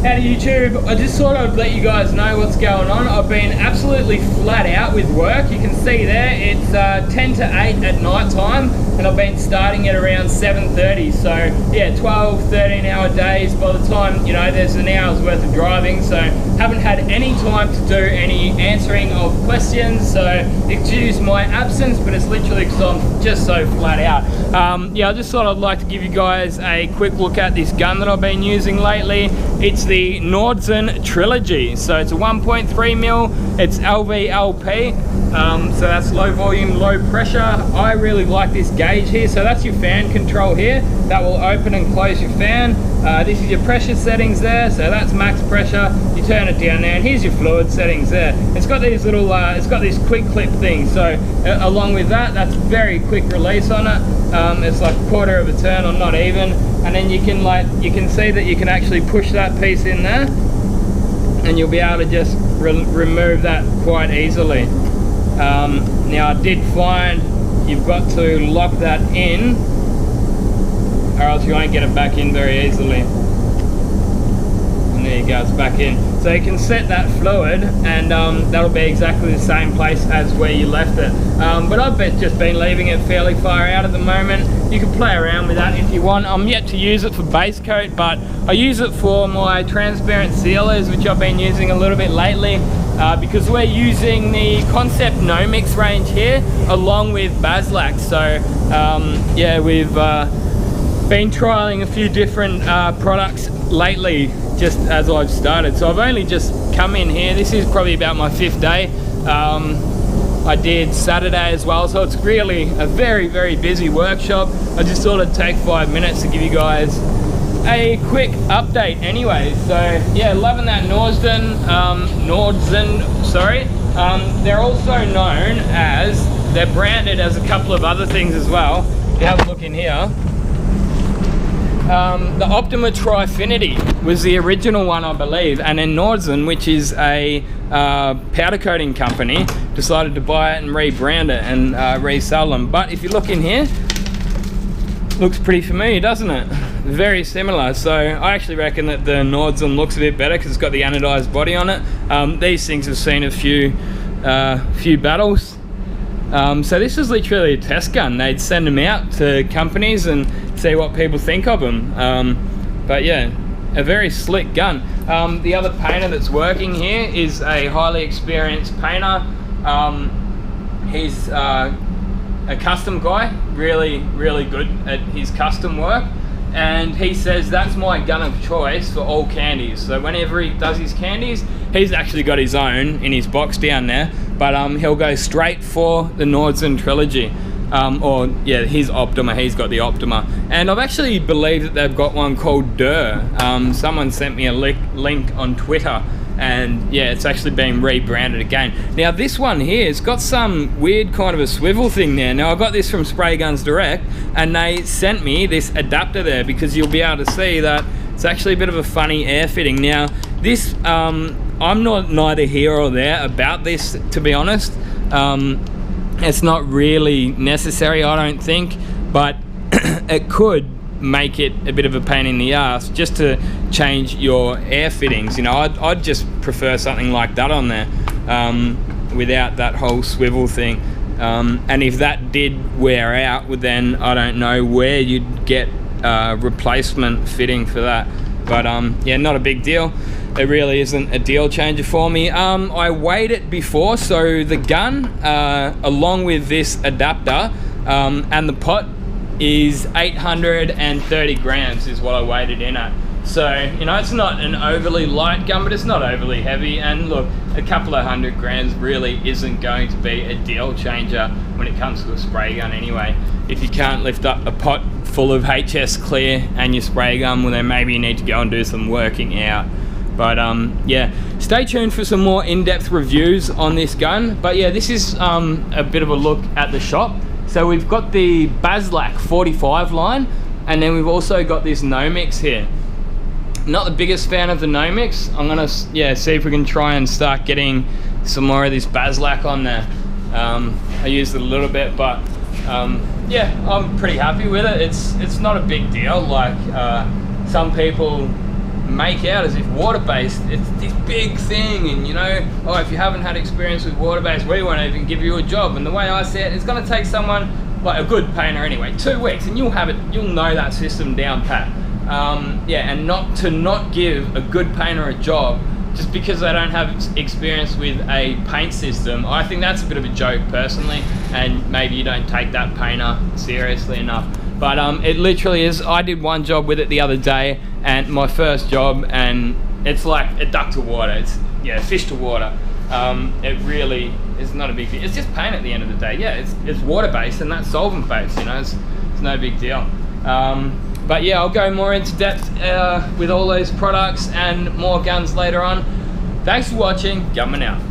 Howdy YouTube, I just thought I'd let you guys know what's going on. I've been absolutely flat out with work. You can see there, it's 10 to 8 at night time, and I've been starting at around 7:30. So yeah, 12, 13 hour days by the time, you know, there's an hour's worth of driving. So haven't had any time to do any answering of questions. So excuse my absence, but it's literally because I'm just so flat out. Yeah, I just thought I'd like to give you guys a quick look at this gun that I've been using lately. It's the Unedited Trilogy. So it's a 1.3mm, it's LVLP, so that's low volume, low pressure. I really like this gauge here. So that's your fan control here. That will open and close your fan. This is your pressure settings there, so that's max pressure. You turn it down there, and here's your fluid settings there. It's got these little, it's got these quick clip things. So along with that, that's very quick release on it. It's like a quarter of a turn or not even. And then you can see that you can actually push that piece in there, and you'll be able to just remove that quite easily. Now I did find you've got to lock that in, or else you won't get it back in very easily. And there you go, it's back in. So you can set that fluid, and that'll be exactly the same place as where you left it. But I've just been leaving it fairly far out at the moment. You can play around with that if you want. I'm yet to use it for base coat, but I use it for my transparent sealers, which I've been using a little bit lately, because we're using the Concept No Mix range here along with Baslac. So yeah, we've been trialing a few different products lately just as I've started. So I've only just come in here. This is probably about my 5th day. I did Saturday as well, so it's really a very, very busy workshop. I just thought I'd take 5 minutes to give you guys a quick update anyway. So yeah, loving that Nordzen, sorry. They're also known as, they're branded as a couple of other things as well. If you have a look in here, the Optima Trifinity was the original one, I believe, and then Nordzen, which is a powder coating company, decided to buy it and rebrand it and resell them. But if you look in here, looks pretty familiar, doesn't it? Very similar. So I actually reckon that the Nordzen looks a bit better because it's got the anodized body on it. These things have seen a few battles. So this is literally a test gun. They'd send them out to companies and see what people think of them. But yeah, a very slick gun. The other painter that's working here is a highly experienced painter. He's a custom guy, really, really good at his custom work. And he says that's my gun of choice for all candies. So whenever he does his candies, he's actually got his own in his box down there, but he'll go straight for the Nordzen Trilogy. Or yeah, his Optima, he's got the Optima. And I've actually believed that they've got one called Der. Someone sent me a link on Twitter, and yeah, it's actually been rebranded again. Now this one here, it's got some weird kind of a swivel thing there. Now I got this from Spray Guns Direct, and they sent me this adapter there because you'll be able to see that it's actually a bit of a funny air fitting. Now this, I'm neither here or there about this, to be honest. It's not really necessary, I don't think, but it could make it a bit of a pain in the ass just to change your air fittings. You know, I'd just prefer something like that on there, without that whole swivel thing. And if that did wear out, well, then I don't know where you'd get replacement fitting for that. But yeah, not a big deal. It really isn't a deal changer for me. I weighed it before, so the gun, along with this adapter and the pot, is 830 grams is what I weighed it in at. So, you know, it's not an overly light gun, but it's not overly heavy. And look, a couple of 100 grams really isn't going to be a deal changer when it comes to a spray gun anyway. If you can't lift up a pot full of HS Clear and your spray gun, well then maybe you need to go and do some working out. But yeah, stay tuned for some more in-depth reviews on this gun. But yeah, this is a bit of a look at the shop. So we've got the Baslac 45 line, and then we've also got this No Mix here. Not the biggest fan of the No Mix. I'm gonna see if we can try and start getting some more of this Baslac on there. I used it a little bit, but yeah, I'm pretty happy with it. It's not a big deal like some people make out as if water-based, it's this big thing, and you know, oh, if you haven't had experience with water-based, we won't even give you a job. And the way I see it, it's going to take someone, like a good painter anyway, 2 weeks, and you'll know that system down pat. Yeah, and not give a good painter a job just because they don't have experience with a paint system, I think that's a bit of a joke personally, and maybe you don't take that painter seriously enough. But it literally is. I did one job with it the other day, and my first job, and it's like a duck to water. It's, yeah, fish to water. It really is not a big deal. It's just paint at the end of the day. Yeah, it's water based, and that's solvent based. You know, it's no big deal. But yeah, I'll go more into depth with all those products and more guns later on. Thanks for watching. Gunman out.